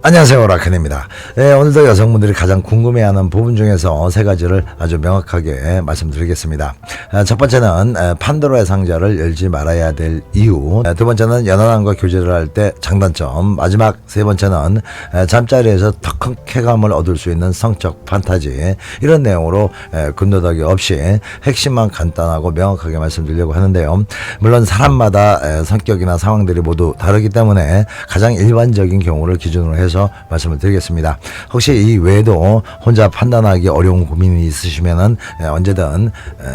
안녕하세요, 라켄입니다. 오늘도 여성분들이 가장 궁금해하는 부분 중에서 세 가지를 아주 명확하게 말씀드리겠습니다. 첫 번째는 판도라의 상자를 열지 말아야 될 이유, 두 번째는 연하남과 교제를 할 때 장단점, 마지막 세 번째는 잠자리에서 더 큰 쾌감을 얻을 수 있는 성적 판타지, 이런 내용으로 군더더기 없이 핵심만 간단하고 명확하게 말씀드리려고 하는데요. 물론 사람마다 성격이나 상황들이 모두 다르기 때문에 가장 일반적인 경우를 기준으로 해서 말씀을 드리겠습니다. 혹시 이 외에도 혼자 판단하기 어려운 고민이 있으시면은 언제든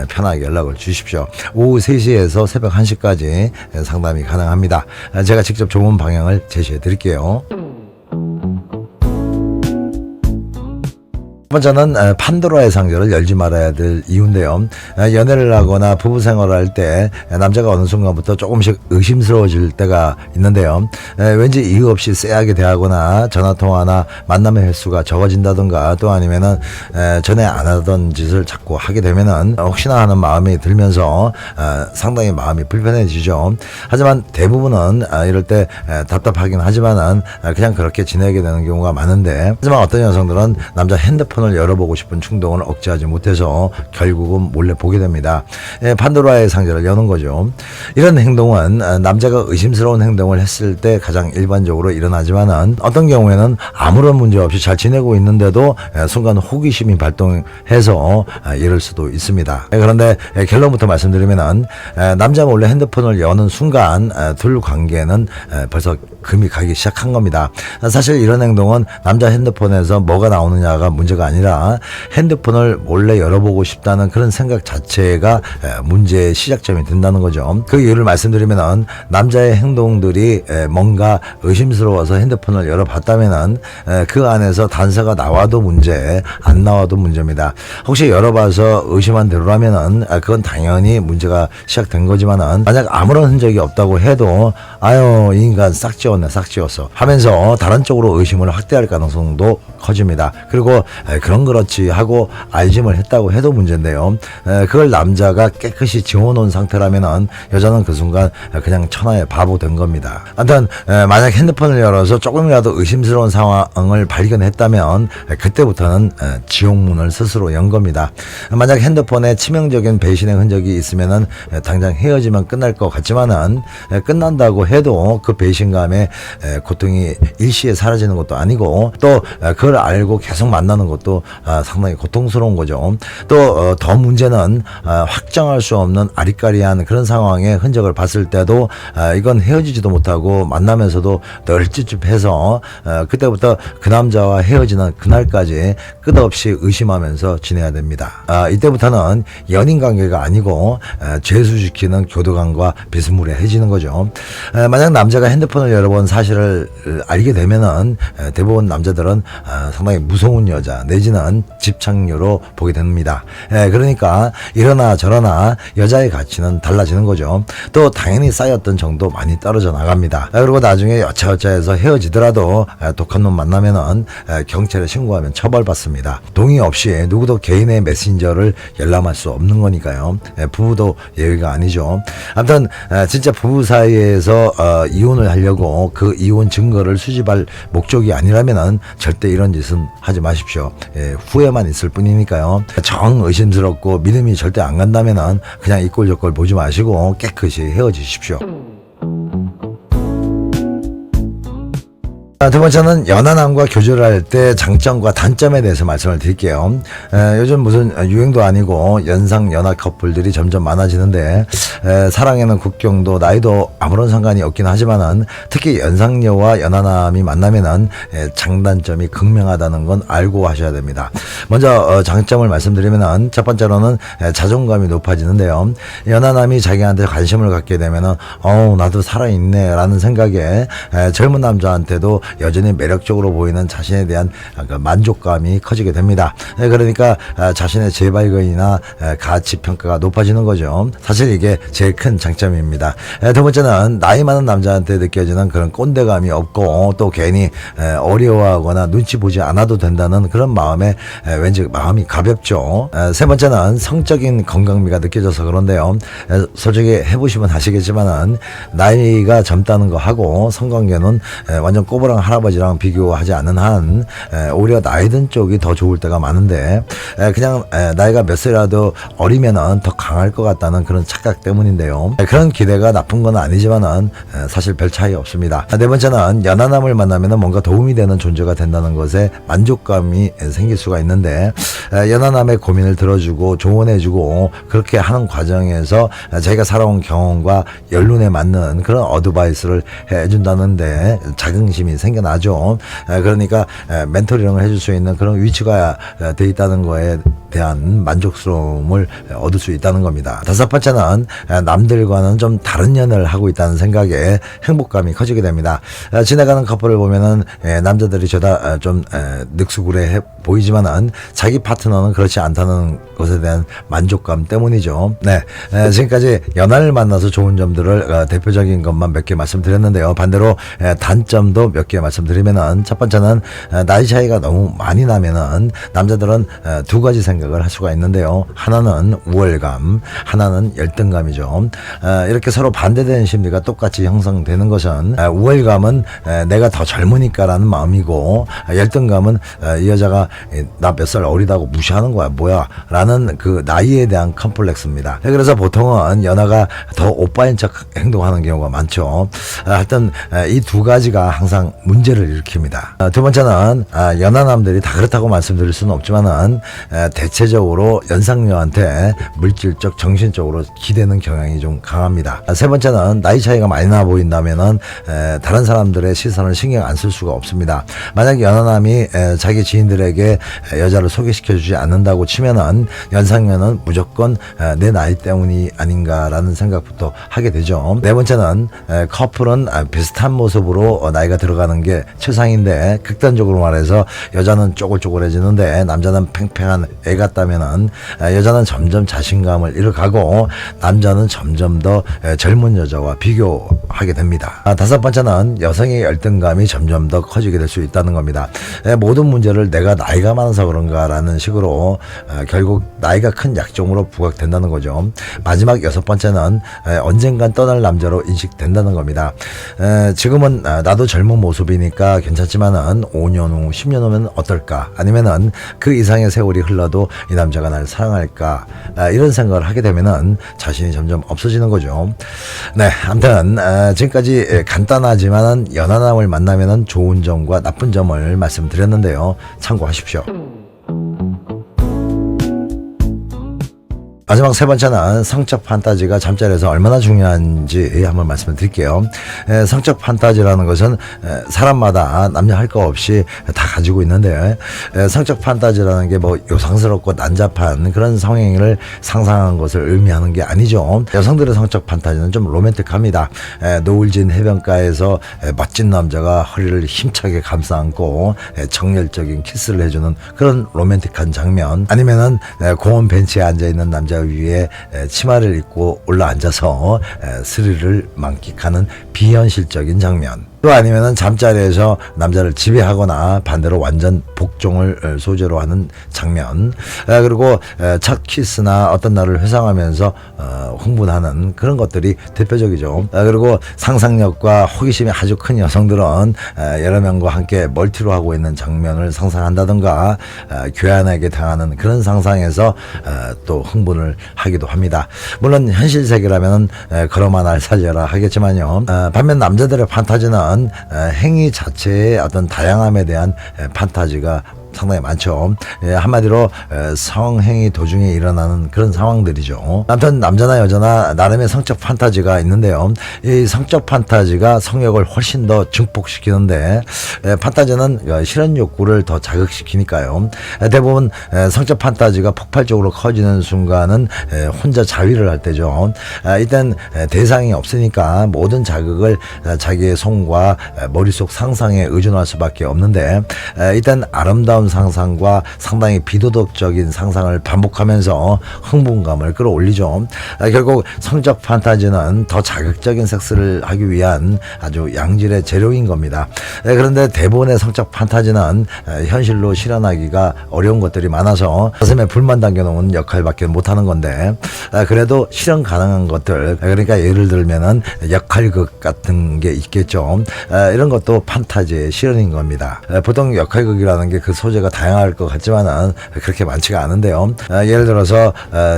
편하게 연락을 주십시오. 오후 3시에서 새벽 1시까지 상담이 가능합니다. 제가 직접 좋은 방향을 제시해 드릴게요. 첫 번째는 판도라의 상자를 열지 말아야 될 이유인데요. 연애를 하거나 부부 생활을 할 때 남자가 어느 순간부터 조금씩 의심스러워질 때가 있는데요. 왠지 이유 없이 쎄하게 대하거나 전화통화나 만남의 횟수가 적어진다든가, 또 아니면은 전에 안 하던 짓을 자꾸 하게 되면은 혹시나 하는 마음이 들면서 상당히 마음이 불편해지죠. 하지만 대부분은 이럴 때 답답하긴 하지만은 그냥 그렇게 지내게 되는 경우가 많은데, 하지만 어떤 여성들은 남자 핸드폰을 열어보고 싶은 충동을 억제하지 못해서 결국은 몰래 보게 됩니다. 판도라의 상자를 여는 거죠. 이런 행동은 남자가 의심스러운 행동을 했을 때 가장 일반적으로 일어나지만은, 어떤 경우에는 아무런 문제 없이 잘 지내고 있는데도 순간 호기심이 발동해서 이럴 수도 있습니다. 그런데 결론부터 말씀드리면은, 남자 몰래 핸드폰을 여는 순간 둘 관계는 벌써 금이 가기 시작한 겁니다. 사실 이런 행동은 남자 핸드폰에서 뭐가 나오느냐가 문제가 아니라 핸드폰을 몰래 열어보고 싶다는 그런 생각 자체가 문제의 시작점이 된다는 거죠. 그 이유를 말씀드리면은, 남자의 행동들이 뭔가 의심스러워서 핸드폰을 열어봤다면은 그 안에서 단서가 나와도 문제, 안 나와도 문제입니다. 혹시 열어봐서 의심한 대로라면은 그건 당연히 문제가 시작된 거지만은, 만약 아무런 흔적이 없다고 해도 아유, 이 인간 싹 지웠네, 싹 지웠어 하면서 다른 쪽으로 의심을 확대할 가능성도 커집니다. 그리고 그런 그렇지 하고 알짐을 했다고 해도 문제인데요. 그걸 남자가 깨끗이 지워놓은 상태라면은 여자는 그 순간 그냥 천하의 바보 된 겁니다. 아무튼 만약 핸드폰을 열어서 조금이라도 의심스러운 상황을 발견했다면 그때부터는 지옥문을 스스로 연 겁니다. 만약 핸드폰에 치명적인 배신의 흔적이 있으면은 당장 헤어지면 끝날 것 같지만은, 끝난다고 해도 그 배신감에 고통이 일시에 사라지는 것도 아니고, 또 그걸 알고 계속 만나는 것도 상당히 고통스러운 거죠. 또 더 문제는 확정할 수 없는 아리까리한 그런 상황의 흔적을 봤을 때도 이건 헤어지지도 못하고 만나면서도 늘 찝찝해서 그때부터 그 남자와 헤어지는 그날까지 끝없이 의심하면서 지내야 됩니다. 이때부터는 연인 관계가 아니고 죄수시키는 교도관과 비스무리해지는 거죠. 만약 남자가 핸드폰을 여러 번 사실을 알게 되면은 대부분 남자들은 상당히 무서운 여자 내지는 집착녀로 보게 됩니다. 그러니까 이러나 저러나 여자의 가치는 달라지는 거죠. 또 당연히 쌓였던 정도 많이 떨어져 나갑니다. 그리고 나중에 여차여차해서 헤어지더라도 독한 놈 만나면은 경찰에 신고하면 처벌받습니다. 동의 없이 누구도 개인의 메신저를 열람할 수 없는 거니까요. 부부도 예외가 아니죠. 아무튼 진짜 부부 사이에서 이혼을 하려고 그 이혼 증거를 수집할 목적이 아니라면은 절대 이런 짓은 하지 마십시오. 후회만 있을 뿐이니까요. 정 의심스럽고 믿음이 절대 안 간다면은 그냥 이 꼴 저 꼴 보지 마시고 깨끗이 헤어지십시오. 두 번째는 연하남과 교제를 할 때 장점과 단점에 대해서 말씀을 드릴게요. 요즘 무슨 유행도 아니고 연상 연하 커플들이 점점 많아지는데, 사랑에는 국경도 나이도 아무런 상관이 없긴 하지만은 특히 연상녀와 연하남이 만나면은 장단점이 극명하다는 건 알고 하셔야 됩니다. 먼저 장점을 말씀드리면은, 첫 번째로는 자존감이 높아지는데요. 연하남이 자기한테 관심을 갖게 되면은 나도 살아있네 라는 생각에 젊은 남자한테도 여전히 매력적으로 보이는 자신에 대한 만족감이 커지게 됩니다. 그러니까 자신의 재발견이나 가치 평가가 높아지는 거죠. 사실 이게 제일 큰 장점입니다. 두 번째는 나이 많은 남자한테 느껴지는 그런 꼰대감이 없고, 또 괜히 어려워하거나 눈치 보지 않아도 된다는 그런 마음에 왠지 마음이 가볍죠. 세 번째는 성적인 건강미가 느껴져서 그런데요. 솔직히 해보시면 아시겠지만은 나이가 젊다는 거 하고 성관계는 완전 꼬부랑 할아버지랑 비교하지 않는 한 오히려 나이 든 쪽이 더 좋을 때가 많은데 그냥 나이가 몇 살이라도 어리면은 더 강할 것 같다는 그런 착각 때문인데요. 그런 기대가 나쁜 건 아니지만은 사실 별 차이 없습니다. 네 번째는 연하남을 만나면은 뭔가 도움이 되는 존재가 된다는 것에 만족감이 생길 수가 있는데 연하남의 고민을 들어주고 조언해주고 그렇게 하는 과정에서 자기가 살아온 경험과 연륜에 맞는 그런 어드바이스를 해준다는데 자긍심이 생겨나죠. 그러니까 멘토링을 해줄 수 있는 그런 위치가 돼 있다는 거에 대한 만족스러움을 얻을 수 있다는 겁니다. 다섯 번째는 남들과는 좀 다른 연애를 하고 있다는 생각에 행복감이 커지게 됩니다. 지나가는 커플을 보면은 남자들이 죄다 좀 늑수구레해 보이지만은 자기 파트너는 그렇지 않다는 것에 대한 만족감 때문이죠. 네, 지금까지 연하를 만나서 좋은 점들을 대표적인 것만 몇 개 말씀드렸는데요. 반대로 단점도 몇 개 말씀드리면은 첫 번째는 나이 차이가 너무 많이 나면은 남자들은 두 가지 생각을 할 수가 있는데요. 하나는 우월감, 하나는 열등감이죠. 이렇게 서로 반대되는 심리가 똑같이 형성되는 것은 우월감은 내가 더 젊으니까라는 마음이고 열등감은 이 여자가 나 몇 살 어리다고 무시하는 거야 뭐야 라는 그 나이에 대한 컴플렉스입니다. 그래서 보통은 연하가 더 오빠인 척 행동하는 경우가 많죠. 하여튼 이 두 가지가 항상 문제를 일으킵니다. 두 번째는 연하남들이 다 그렇다고 말씀드릴 수는 없지만은 대체적으로 연상녀한테 물질적 정신적으로 기대는 경향이 좀 강합니다. 세 번째는 나이 차이가 많이 나 보인다면은 다른 사람들의 시선을 신경 안 쓸 수가 없습니다. 만약 연하남이 자기 지인들에게 여자를 소개시켜주지 않는다고 치면은 연상녀는 무조건 내 나이 때문이 아닌가라는 생각부터 하게 되죠. 네 번째는 커플은 비슷한 모습으로 나이가 들어가는 게 최상인데 극단적으로 말해서 여자는 쪼글쪼글해지는데 남자는 팽팽한 애 같다면은 여자는 점점 자신감을 잃어가고 남자는 점점 더 젊은 여자와 비교하게 됩니다. 다섯 번째는 여성의 열등감이 점점 더 커지게 될 수 있다는 겁니다. 모든 문제를 내가 나이가 많아서 그런가라는 식으로 결국 나이가 큰 약점으로 부각된다는 거죠. 마지막 여섯 번째는 언젠간 떠날 남자로 인식된다는 겁니다. 지금은 나도 젊은 모습이니까 괜찮지만은 5년 후 10년 후면 어떨까, 아니면은 그 이상의 세월이 흘러도 이 남자가 날 사랑할까, 이런 생각을 하게 되면은 자신이 점점 없어지는 거죠. 네, 아무튼 지금까지 간단하지만은 연하남을 만나면은 좋은 점과 나쁜 점을 말씀드렸는데요. 참고하십시오. 마지막 세 번째는 성적 판타지가 잠자리에서 얼마나 중요한지 한번 말씀을 드릴게요. 성적 판타지라는 것은 사람마다 남녀 할 거 없이 다 가지고 있는데 성적 판타지라는 게 뭐 요상스럽고 난잡한 그런 성행위를 상상한 것을 의미하는 게 아니죠. 여성들의 성적 판타지는 좀 로맨틱합니다. 노을진 해변가에서 멋진 남자가 허리를 힘차게 감싸 안고 정열적인 키스를 해주는 그런 로맨틱한 장면, 아니면은 공원 벤치에 앉아있는 남자 위에 치마를 입고 올라앉아서 스릴을 만끽하는 비현실적인 장면, 또 아니면은 잠자리에서 남자를 지배하거나 반대로 완전 복종을 소재로 하는 장면, 그리고 첫 키스나 어떤 날을 회상하면서 흥분하는 그런 것들이 대표적이죠. 그리고 상상력과 호기심이 아주 큰 여성들은 여러 명과 함께 멀티로 하고 있는 장면을 상상한다든가 교환하게 당하는 그런 상상에서 또 흥분을 하기도 합니다. 물론 현실 세계라면 걸어만 날 살려라 하겠지만요. 반면 남자들의 판타지는 행위 자체의 어떤 다양함에 대한 판타지가 상당히 많죠. 한마디로 성행위 도중에 일어나는 그런 상황들이죠. 아무튼 남자나 여자나 나름의 성적 판타지가 있는데요. 이 성적 판타지가 성욕을 훨씬 더 증폭시키는데 판타지는 실현 욕구를 더 자극시키니까요. 대부분 성적 판타지가 폭발적으로 커지는 순간은 혼자 자위를 할 때죠. 이땐 대상이 없으니까 모든 자극을 자기의 손과 머릿속 상상에 의존할 수밖에 없는데 이땐 아름다운 아름다운 상상과 상당히 비도덕적인 상상을 반복하면서 흥분감을 끌어올리죠. 결국 성적 판타지는 더 자극적인 섹스를 하기 위한 아주 양질의 재료인 겁니다. 그런데 대부분의 성적 판타지는 현실로 실현하기가 어려운 것들이 많아서 가슴에 불만 당겨놓은 역할밖에 못하는 건데, 그래도 실현 가능한 것들, 그러니까 예를 들면은 역할극 같은 게 있겠죠. 이런 것도 판타지의 실현인 겁니다. 보통 역할극이라는 게 그 소재가 다양할 것 같지만은 그렇게 많지가 않은데요. 예를 들어서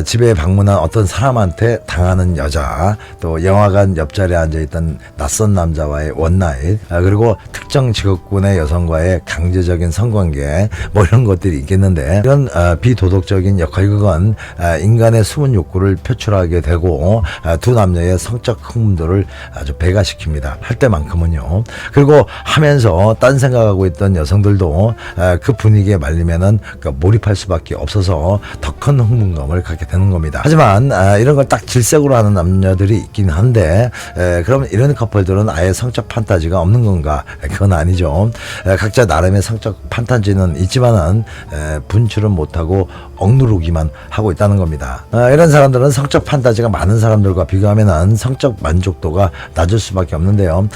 집에 방문한 어떤 사람한테 당하는 여자, 또 영화관 옆자리에 앉아있던 낯선 남자와의 원나잇, 그리고 특정 직업군의 여성과의 강제적인 성관계, 뭐 이런 것들이 있겠는데, 이런 비도덕적인 역할극은 인간의 숨은 욕구를 표출하게 되고 두 남녀의 성적 흥분도를 아주 배가시킵니다. 할 때만큼은요. 그리고 하면서 딴 생각하고 있던 여성들도 그 분위기에 말리면은 몰입할 수밖에 없어서 더 큰 흥분감을 갖게 되는 겁니다. 하지만 이런 걸 딱 질색으로 하는 남녀들이 있긴 한데, 그러면 이런 커플들은 아예 성적 판타지가 없는 건가? 그건 아니죠. 각자 나름의 성적 판타지는 있지만은 분출은 못하고 억누르기만 하고 있다는 겁니다. 이런 사람들은 성적 판타지가 많은 사람들과 비교하면은 성적 만족도가 낮을 수밖에 없는데요.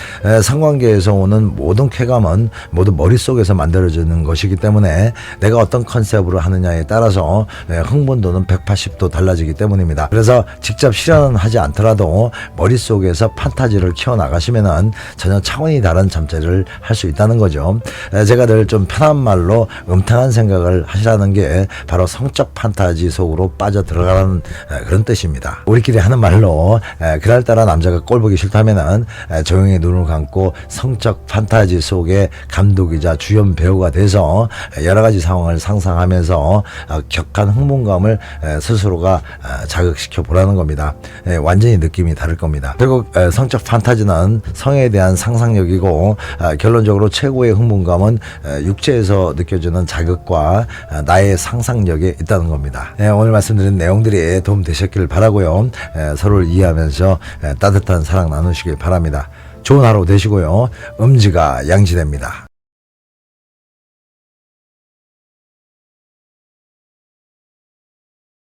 성관계에서 오는 모든 쾌감은 모두 머릿속에서 만들어지는 것이기 때문에 내가 어떤 컨셉으로 하느냐에 따라서 흥분도는 180도 달라지기 때문입니다. 그래서 직접 실현은 하지 않더라도 머릿속에서 판타지를 키워나가시면은 전혀 차원이 다른 잠자리를 할 수 있다는 거죠. 제가 늘 좀 편한 말로 음탕한 생각을 하시라는 게 바로 성적 판타지 속으로 빠져 들어가는 그런 뜻입니다. 우리끼리 하는 말로 그날따라 남자가 꼴보기 싫다면은 조용히 눈을 감고 성적 판타지 속에 감독이자 주연 배우가 돼서 여러 가지 상황을 상상하면서 격한 흥분감을 스스로가 자극시켜 보라는 겁니다. 완전히 느낌이 다를 겁니다. 결국 성적 판타지는 성에 대한 상상력이고, 결론적으로 최고의 흥분감은 육체에서 느껴지는 자극과 나의 상상력에 있다는 겁니다. 오늘 말씀드린 내용들이 도움 되셨길 바라고요. 서로를 이해하면서 따뜻한 사랑 나누시길 바랍니다. 좋은 하루 되시고요. 음지가 양지됩니다.